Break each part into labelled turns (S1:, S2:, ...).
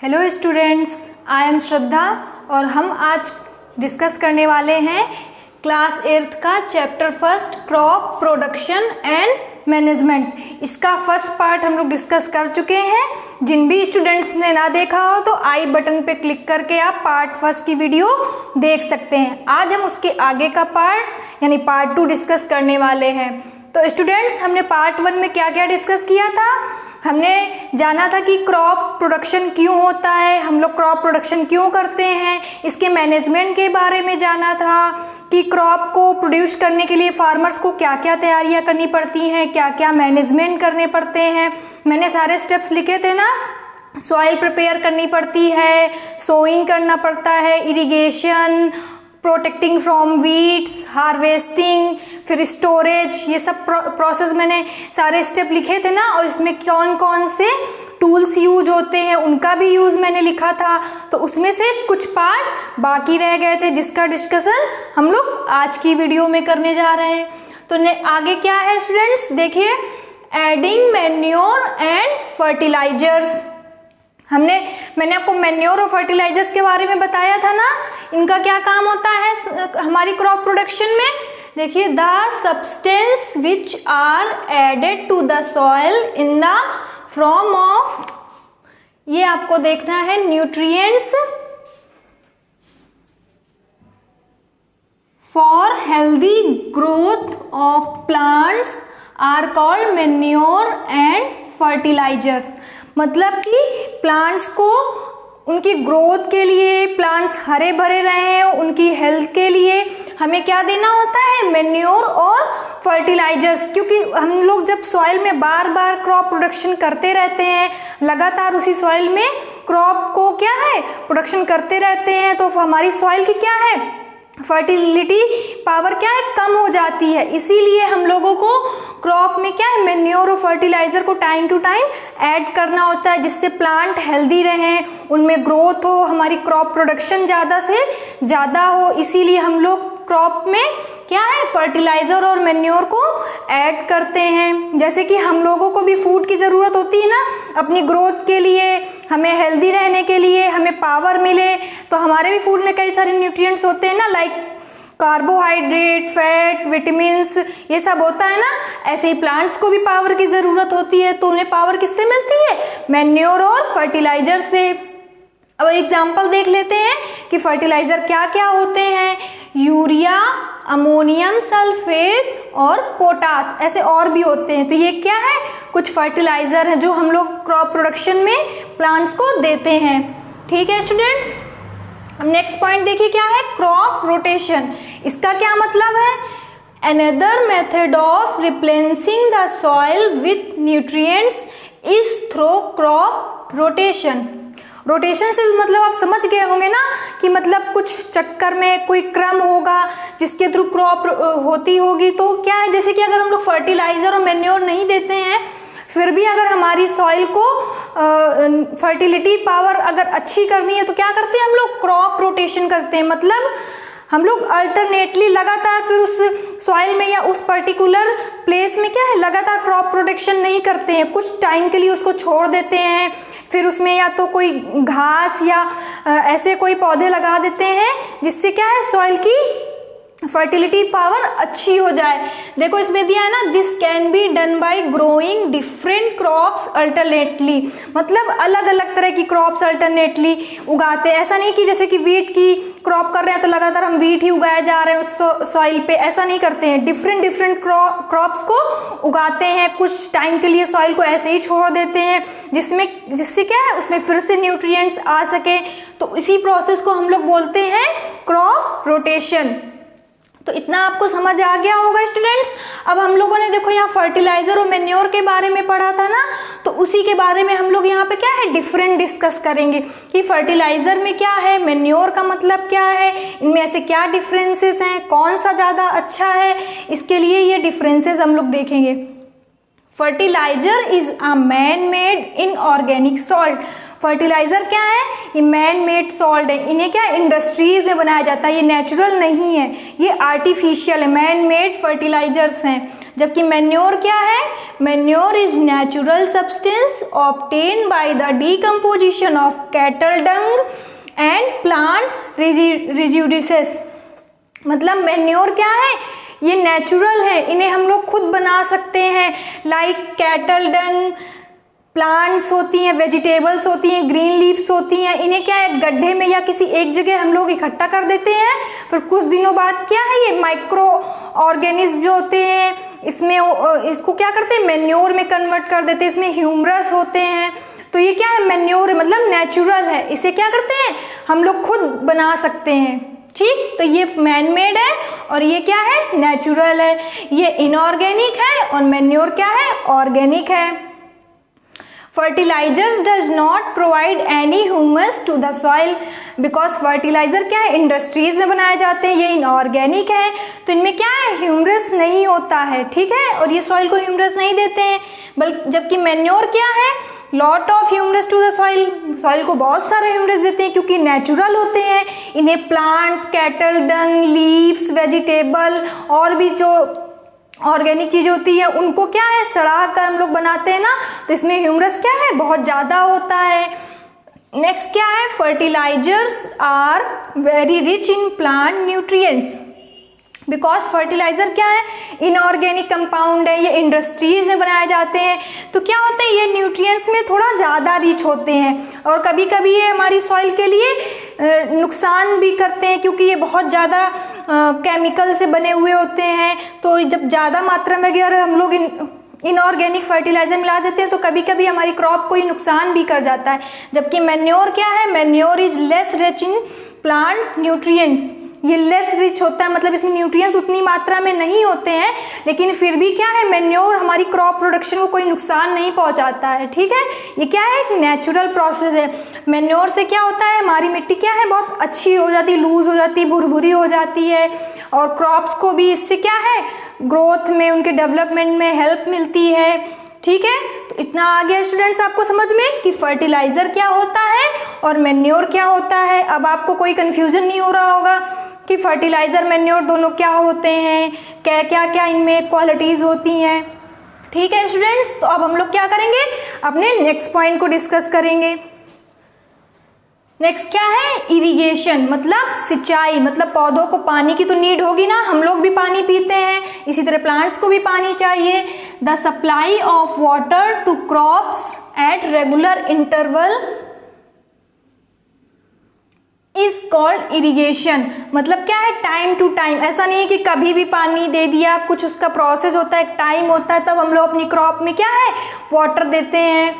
S1: Hello students, I am श्रद्धा और हम आज डिस्कस करने वाले हैं क्लास 8 का chapter first crop production and management. इसका फर्स्ट पार्ट हम लोग डिस्कस कर चुके हैं। जिन भी स्टूडेंट्स ने ना देखा हो तो आई बटन पे क्लिक करके आप पार्ट फर्स्ट की वीडियो देख सकते हैं। आज हम उसके आगे का पार्ट यानी पार्ट 2 डिस्कस करने वाले हैं। तो स्टूडेंट्स, हमने पार्ट 1 में क्या क्या डिस्कस किया था? हमने जाना था कि क्रॉप प्रोडक्शन क्यों होता है, हम लोग क्रॉप प्रोडक्शन क्यों करते हैं, इसके मैनेजमेंट के बारे में जाना था कि क्रॉप को प्रोड्यूस करने के लिए फार्मर्स को क्या क्या तैयारियां करनी पड़ती हैं, क्या क्या मैनेजमेंट करने पड़ते हैं। मैंने सारे स्टेप्स लिखे थे ना। सॉइल प्रिपेयर करनी पड़ती है, सोइंग करना पड़ता है, irrigation, protecting from weeds, harvesting, फिर स्टोरेज, ये सब प्रोसेस मैंने सारे स्टेप लिखे थे ना। और इसमें कौन कौन से टूल्स यूज होते हैं उनका भी यूज़ मैंने लिखा था। तो उसमें से कुछ पार्ट बाकी रह गए थे जिसका डिस्कशन हम लोग आज की वीडियो में करने जा रहे हैं। तो आगे क्या है स्टूडेंट्स, देखिए, एडिंग मैन्योर एंड फर्टिलाइजर्स। मैंने आपको मैन्योर और फर्टिलाइजर्स के बारे में बताया था ना। इनका क्या काम होता है हमारी क्रॉप प्रोडक्शन में? देखिए, the substance which are added to the soil in the form of, ये आपको देखना है, nutrients for healthy growth of plants are called manure and fertilizers. मतलब कि प्लांट्स को उनकी ग्रोथ के लिए, प्लांट्स हरे भरे रहें, उनकी हेल्थ के लिए हमें क्या देना होता है? मैन्योर और फर्टिलाइजर्स। क्योंकि हम लोग जब सॉइल में बार बार क्रॉप प्रोडक्शन करते रहते हैं, लगातार उसी सॉइल में क्रॉप को क्या है प्रोडक्शन करते रहते हैं, तो हमारी सॉइल की क्या है फर्टिलिटी पावर क्या है कम हो जाती है। इसीलिए हम लोगों को क्रॉप में क्या है मैन्योर और फर्टिलाइजर को टाइम टू टाइम ऐड करना होता है, जिससे प्लांट हेल्दी रहें, उनमें ग्रोथ हो, हमारी क्रॉप प्रोडक्शन ज़्यादा से ज़्यादा हो। इसीलिए हम लोग क्रॉप में क्या है फर्टिलाइजर और मैन्योर को ऐड करते हैं। जैसे कि हम लोगों को भी फूड की ज़रूरत होती है ना अपनी ग्रोथ के लिए, हमें हेल्दी रहने के लिए, हमें पावर मिले, तो हमारे भी फूड में कई सारे न्यूट्रिएंट्स होते हैं ना, लाइक कार्बोहाइड्रेट, फैट, विटामिन्स, ये सब होता है ना। ऐसे ही प्लांट्स को भी पावर की ज़रूरत होती है, तो उन्हें पावर किससे मिलती है? मैन्योर और फर्टिलाइजर से। अब एग्जाम्पल देख लेते हैं कि फर्टिलाइजर क्या क्या होते हैं। यूरिया, अमोनियम सल्फेट और पोटास, ऐसे और भी होते हैं। तो ये क्या है? कुछ फर्टिलाइजर हैं जो हम लोग क्रॉप प्रोडक्शन में प्लांट्स को देते हैं। ठीक है स्टूडेंट्स, अब नेक्स्ट पॉइंट देखिए क्या है, क्रॉप रोटेशन। इसका क्या मतलब है? Another method of replacing the soil with nutrients is through crop rotation. Rotation से मतलब आप समझ गए होंगे ना कि मतलब कुछ चक्कर में कोई क्रम होगा जिसके थ्रू क्रॉप होती होगी। तो क्या है, जैसे कि अगर हम लोग फर्टिलाइजर और मैन्योर नहीं देते हैं, फिर भी अगर हमारी सॉइल को फर्टिलिटी पावर अगर अच्छी करनी है तो क्या करते हैं हम लोग? क्रॉप रोटेशन करते हैं। मतलब हम लोग अल्टरनेटली लगातार फिर उस सॉइल में या उस पर्टिकुलर प्लेस में क्या है लगातार क्रॉप प्रोडक्शन नहीं करते हैं, कुछ टाइम के लिए उसको छोड़ देते हैं, फिर उसमें या तो कोई घास या ऐसे कोई पौधे लगा देते हैं जिससे क्या है सॉइल की फर्टिलिटी पावर अच्छी हो जाए। देखो इसमें दिया है ना, this can be done by growing different crops alternately. मतलब अलग अलग तरह की क्रॉप्स अल्टरनेटली उगाते हैं। ऐसा नहीं कि जैसे कि वीट की क्रॉप कर रहे हैं तो लगातार हम वीट ही उगाए जा रहे हैं उस सॉइल पे, ऐसा नहीं करते हैं। डिफरेंट क्रॉप्स को उगाते हैं, कुछ टाइम के लिए सॉइल को ऐसे ही छोड़ देते हैं जिससे क्या है उसमें फिर से न्यूट्रिएंट्स आ सके। तो इसी प्रोसेस को हम लोग बोलते हैं क्रॉप रोटेशन। तो इतना आपको समझ आ गया होगा स्टूडेंट्स। अब हम लोगों ने देखो यहाँ फर्टिलाइजर और मैन्योर के बारे में पढ़ा था ना, तो उसी के बारे में हम लोग यहाँ पे क्या है डिफरेंट डिस्कस करेंगे कि फर्टिलाइजर में क्या है, मैन्योर का मतलब क्या है, इनमें ऐसे क्या डिफरेंसेस हैं, कौन सा ज़्यादा अच्छा है, इसके लिए ये डिफरेंसेस हम लोग देखेंगे। Fertilizer is a man made inorganic salt. Fertilizer क्या है? ये मैन मेड सॉल्ट है। इन्हें क्या इंडस्ट्रीज में बनाया जाता है, ये नेचुरल नहीं है, ये आर्टिफिशियल है। मैन मेड फर्टिलाइजर्स हैं जबकि मैन्योर क्या है, manure is natural substance obtain by the decomposition of cattle dung and plant residues. मतलब मैन्योर क्या है, ये नेचुरल है, इन्हें हम लोग खुद बना सकते हैं। लाइक कैटल डंग, प्लांट्स होती हैं, वेजिटेबल्स होती हैं, ग्रीन लीव्स होती हैं, इन्हें क्या है गड्ढे में या किसी एक जगह हम लोग इकट्ठा कर देते हैं, फिर कुछ दिनों बाद क्या है ये माइक्रो ऑर्गेनिज्म जो होते हैं इसमें इसको क्या करते हैं मैन्योर में कन्वर्ट कर देते हैं, इसमें ह्यूमरस होते हैं। तो ये क्या है मैन्योर है, मतलब नेचुरल है, इसे क्या करते हैं हम लोग खुद बना सकते हैं। ठीक, तो ये मैन मेड है और ये क्या है नेचुरल है। ये इनऑर्गेनिक है और मैन्योर क्या है ऑर्गेनिक है। Fertilizers does not provide any humus to the soil because fertilizer क्या है इंडस्ट्रीज में बनाए जाते हैं, ये इनऑर्गेनिक है तो इनमें क्या है ह्यूमरस नहीं होता है। ठीक है, और ये सॉइल को ह्यूमरस नहीं देते हैं, बल्कि जबकि मैन्योर क्या है lot of humus to the soil, soil को बहुत सारे ह्यूमरस देते हैं क्योंकि नेचुरल होते हैं। इन्हें प्लांट्स, कैटल डंग, लीव्स, वेजिटेबल और भी जो ऑर्गेनिक चीज़ होती है उनको क्या है सड़ा कर हम लोग बनाते हैं ना, तो इसमें ह्यूमरस क्या है बहुत ज़्यादा होता है। नेक्स्ट क्या है, fertilizers are very rich in plant nutrients because fertilizer क्या है इनऑर्गेनिक कंपाउंड है, ये इंडस्ट्रीज में बनाए जाते हैं तो क्या होता है ये न्यूट्रिएंट्स में थोड़ा ज़्यादा रिच होते हैं और कभी कभी ये हमारी सॉइल के लिए नुकसान भी करते हैं क्योंकि ये बहुत ज़्यादा केमिकल से बने हुए होते हैं। तो जब ज़्यादा मात्रा में अगर हम लोग इनऑर्गेनिक फर्टिलाइजर मिला देते हैं तो कभी कभी हमारी क्रॉप को ये नुकसान भी कर जाता है। जबकि मैन्योर क्या है, manure is less rich in plant nutrients, ये लेस रिच होता है मतलब इसमें न्यूट्रिएंट्स उतनी मात्रा में नहीं होते हैं, लेकिन फिर भी क्या है मैन्योर हमारी क्रॉप प्रोडक्शन को कोई नुकसान नहीं पहुंचाता है। ठीक है, ये क्या है एक नेचुरल प्रोसेस है। मैन्योर से क्या होता है हमारी मिट्टी क्या है बहुत अच्छी हो जाती है, लूज हो जाती है, भुरभुरी हो जाती है और क्रॉप्स को भी इससे क्या है ग्रोथ में उनके डेवलपमेंट में हेल्प मिलती है। ठीक है, तो इतना आ गया स्टूडेंट्स आपको समझ में कि फर्टिलाइजर क्या होता है और मैन्योर क्या होता है। अब आपको कोई कंफ्यूजन नहीं हो रहा होगा कि फर्टिलाइजर मैन्योर दोनों क्या होते हैं, क्या क्या क्या इनमें क्वालिटीज होती हैं। ठीक है स्टूडेंट्स, तो अब हम लोग क्या करेंगे अपने नेक्स्ट पॉइंट को डिस्कस करेंगे। नेक्स्ट क्या है इरिगेशन, मतलब सिंचाई, मतलब पौधों को पानी की तो नीड होगी ना, हम लोग भी पानी पीते हैं, इसी तरह प्लांट्स को भी पानी चाहिए। The supply of water to crops at regular interval is called irrigation. मतलब क्या है टाइम टू टाइम, ऐसा नहीं है कि कभी भी पानी दे दिया, कुछ उसका प्रोसेस होता है, टाइम होता है तब हम लोग अपनी क्रॉप में क्या है वाटर देते हैं।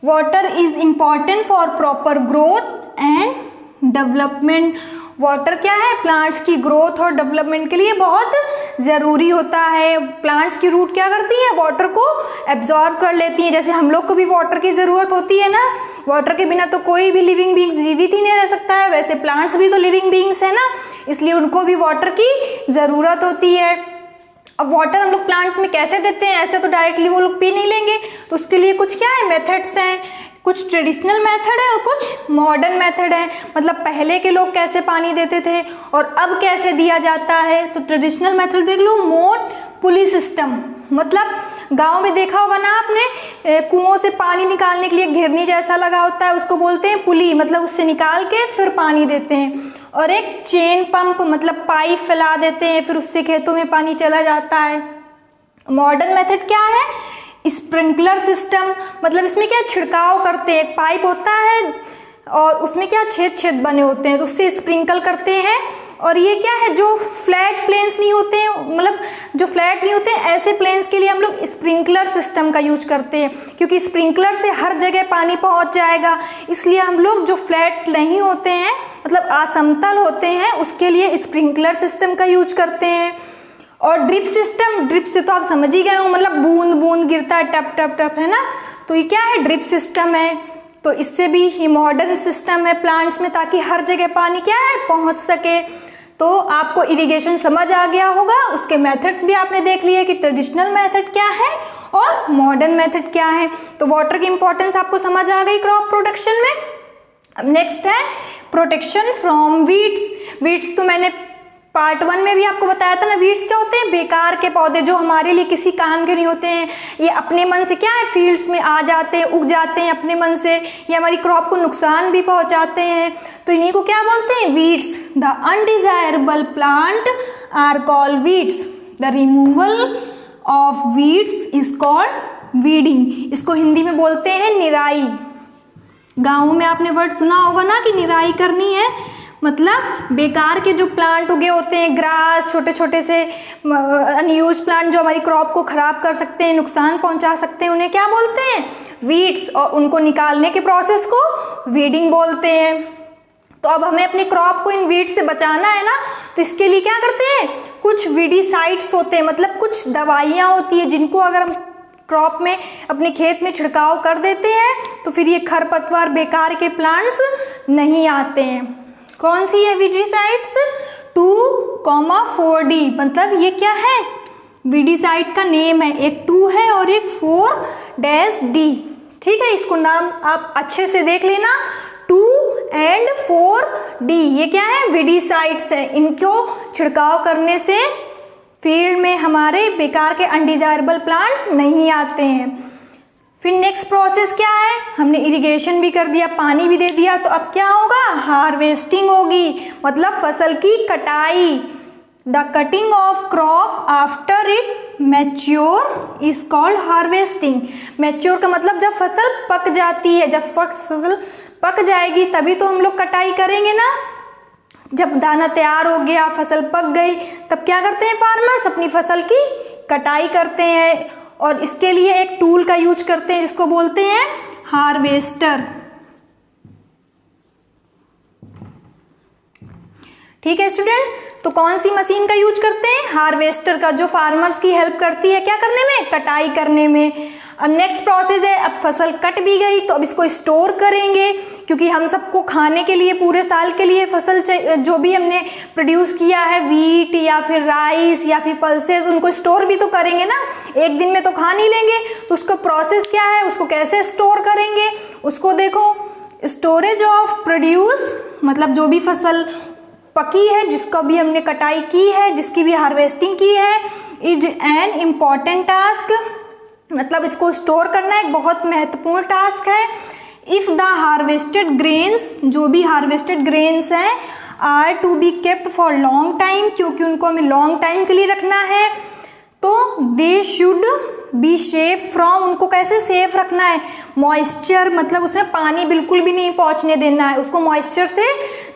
S1: Water is important for proper growth and development. Water क्या है प्लांट्स की ग्रोथ और डेवलपमेंट के लिए बहुत ज़रूरी होता है। प्लांट्स की रूट क्या करती है वाटर को एब्जॉर्ब कर लेती हैं, जैसे हम लोग को भी वाटर की ज़रूरत होती है ना, वाटर के बिना तो कोई भी लिविंग बींग्स जीवित ही नहीं रह सकता है, वैसे प्लांट्स भी तो लिविंग बींग्स है ना, इसलिए उनको भी वाटर की ज़रूरत होती है। अब वाटर हम लोग प्लांट्स में कैसे देते हैं, ऐसे तो डायरेक्टली वो लोग पी नहीं लेंगे, तो उसके लिए कुछ क्या है मेथड्स हैं, कुछ ट्रेडिशनल मेथड है और कुछ मॉडर्न मेथड है। मतलब पहले के लोग कैसे पानी देते थे और अब कैसे दिया जाता है। तो ट्रेडिशनल मेथड देख लो, मोट पुली सिस्टम, मतलब गांव में देखा होगा ना आपने, कुओं से पानी निकालने के लिए घिरनी जैसा लगा होता है, उसको बोलते हैं पुली, मतलब उससे निकाल के फिर पानी देते हैं। और एक चेन पंप, मतलब पाइप फैला देते हैं, फिर उससे खेतों में पानी चला जाता है। मॉडर्न मेथड क्या है, स्प्रिंकलर सिस्टम, मतलब इसमें क्या छिड़काव करते हैं, एक पाइप होता है और उसमें क्या छेद छेद बने होते हैं तो उससे स्प्रिंकल करते हैं। और ये क्या है जो फ्लैट प्लेन्स नहीं होते हैं, मतलब जो फ्लैट नहीं होते हैं ऐसे प्लेन्स के लिए हम लोग स्प्रिंकलर सिस्टम का यूज करते हैं, क्योंकि स्प्रिंकलर से हर जगह पानी पहुंच जाएगा, इसलिए हम लोग जो फ्लैट नहीं होते हैं मतलब असमतल होते हैं उसके लिए स्प्रिंकलर सिस्टम का यूज करते हैं। और ड्रिप सिस्टम, ड्रिप से तो आप समझ ही गए हो, मतलब बूंद बूंद गिरता है, टप टप टप, है ना, तो ये क्या है ड्रिप सिस्टम है। तो इससे भी ये मॉडर्न सिस्टम है प्लांट्स में, ताकि हर जगह पानी क्या है पहुंच सके। तो आपको इरिगेशन समझ आ गया होगा, उसके मेथड्स भी आपने देख लिए कि ट्रेडिशनल मेथड क्या है और मॉडर्न मेथड क्या है। तो वाटर की इंपॉर्टेंस आपको समझ आ गई क्रॉप प्रोडक्शन में। अब नेक्स्ट है प्रोटेक्शन फ्रॉम वीड्स। वीड्स तो मैंने पार्ट 1 में भी आपको बताया था ना, वीड्स क्या होते हैं, बेकार के पौधे जो हमारे लिए किसी काम के नहीं होते हैं। ये अपने मन से क्या है, फील्ड्स में आ जाते हैं, उग जाते हैं अपने मन से, ये हमारी क्रॉप को नुकसान भी पहुंचाते हैं। तो इन्हीं को क्या बोलते हैं, weeds. The undesirable plant are called weeds. The removal of weeds is called weeding. इसको हिंदी में बोलते हैं निराई। गाँव में आपने वर्ड सुना होगा ना कि निराई करनी है, मतलब बेकार के जो प्लांट उगे होते हैं, ग्रास, छोटे छोटे से अनयूज प्लांट जो हमारी क्रॉप को खराब कर सकते हैं, नुकसान पहुंचा सकते हैं, उन्हें क्या बोलते हैं, वीड्स। और उनको निकालने के प्रोसेस को वीडिंग बोलते हैं। तो अब हमें अपनी क्रॉप को इन वीड्स से बचाना है ना, तो इसके लिए क्या करते हैं, कुछ वीडिसाइड्स होते हैं, मतलब कुछ दवाइयाँ होती है जिनको अगर हम क्रॉप में अपने खेत में छिड़काव कर देते हैं तो फिर ये खरपतवार, बेकार के प्लांट्स नहीं आते हैं। कौन सी है वीडिसाइड्स, 2,4D, मतलब ये क्या है, वीडिसाइड का नेम है। एक 2 है और एक 4-D। ठीक है, इसको नाम आप अच्छे से देख लेना, 2 and 4D, ये क्या है, वीडिसाइड्स है। इनको छिड़काव करने से फील्ड में हमारे बेकार के अनडिजायरेबल प्लांट नहीं आते हैं। फिर नेक्स्ट प्रोसेस क्या है, हमने इरिगेशन भी कर दिया, पानी भी दे दिया, तो अब क्या होगा, हार्वेस्टिंग होगी, मतलब फसल की कटाई। The cutting of crop after it mature is called harvesting. Mature का मतलब जब फसल पक जाती है, जब फसल पक जाएगी तभी तो हम लोग कटाई करेंगे ना। जब दाना तैयार हो गया, फसल पक गई, तब क्या करते हैं फार्मर्स, अपनी फसल की कटाई करते हैं। और इसके लिए एक टूल का यूज करते हैं जिसको बोलते हैं हार्वेस्टर। ठीक है स्टूडेंट, तो कौन सी मशीन का यूज करते हैं, हार्वेस्टर का, जो फार्मर्स की हेल्प करती है क्या करने में, कटाई करने में। अब नेक्स्ट प्रोसेस है, अब फसल कट भी गई तो अब इसको स्टोर करेंगे, क्योंकि हम सबको खाने के लिए पूरे साल के लिए फसल जो भी हमने प्रोड्यूस किया है, वीट या फिर राइस या फिर पल्सेस, उनको स्टोर भी तो करेंगे ना, एक दिन में तो खा नहीं लेंगे। तो उसका प्रोसेस क्या है, उसको कैसे स्टोर करेंगे, उसको देखो। स्टोरेज ऑफ प्रोड्यूस, मतलब जो भी फसल पकी है, जिसका भी हमने कटाई की है, जिसकी भी हार्वेस्टिंग की है, इज एन इम्पॉर्टेंट टास्क, मतलब इसको स्टोर करना एक बहुत महत्वपूर्ण टास्क है। इफ द हार्वेस्टेड ग्रेन्स, जो भी हार्वेस्टेड ग्रेन्स हैं, are to be kept for long time, क्योंकि उनको हमें लॉन्ग टाइम के लिए रखना है, तो they should be safe from, उनको कैसे सेफ रखना है, मॉइस्चर, मतलब उसमें पानी बिल्कुल भी नहीं पहुंचने देना है, उसको मॉइस्चर से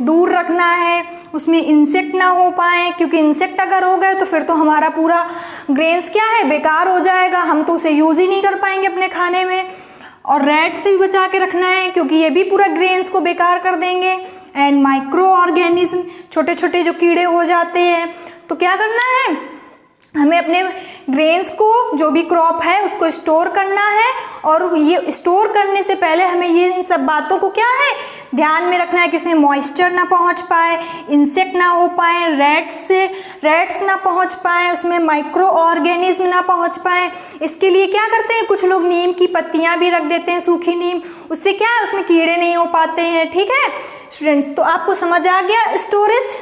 S1: दूर रखना है, उसमें इंसेक्ट ना हो पाए, क्योंकि इंसेक्ट अगर हो गए तो फिर तो हमारा पूरा ग्रेन्स क्या है, बेकार हो जाएगा, हम तो उसे यूज ही नहीं कर पाएंगे अपने खाने में। और रैट से भी बचा के रखना है, क्योंकि ये भी पूरा ग्रेन्स को बेकार कर देंगे। एंड माइक्रो ऑर्गेनिज्म, छोटे छोटे जो कीड़े हो जाते हैं, तो क्या करना है, हमें अपने ग्रेन्स को, जो भी क्रॉप है, उसको स्टोर करना है। और ये स्टोर करने से पहले हमें ये इन सब बातों को क्या है, ध्यान में रखना है कि उसमें मॉइस्चर ना पहुंच पाए, इंसेक्ट ना हो पाए, रैट्स ना पहुंच पाए, उसमें माइक्रो ऑर्गेनिज्म ना पहुंच पाए। इसके लिए क्या करते हैं, कुछ लोग नीम की पत्तियां भी रख देते हैं, सूखी नीम, उससे क्या है, उसमें कीड़े नहीं हो पाते हैं। ठीक है स्टूडेंट्स, तो आपको समझ आ गया स्टोरेज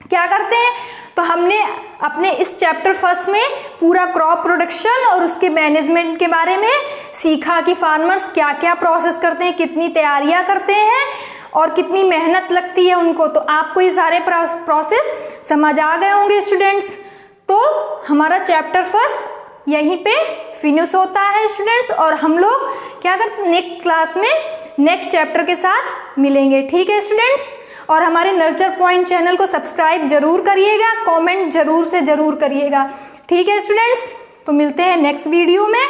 S1: क्या करते हैं। तो हमने अपने इस चैप्टर फर्स्ट में पूरा क्रॉप प्रोडक्शन और उसके मैनेजमेंट के बारे में सीखा कि फार्मर्स क्या क्या प्रोसेस करते हैं, कितनी तैयारियां करते हैं और कितनी मेहनत लगती है उनको। तो आपको ये सारे प्रोसेस समझ आ गए होंगे स्टूडेंट्स। तो हमारा चैप्टर फर्स्ट यहीं पे फिनिश होता है स्टूडेंट्स, और हम लोग क्या करते हैं, नेक्स्ट क्लास में नेक्स्ट चैप्टर के साथ मिलेंगे। ठीक है स्टूडेंट्स, और हमारे नर्चर पॉइंट चैनल को सब्सक्राइब जरूर करिएगा, कमेंट जरूर से जरूर करिएगा। ठीक है स्टूडेंट्स, तो मिलते हैं नेक्स्ट वीडियो में।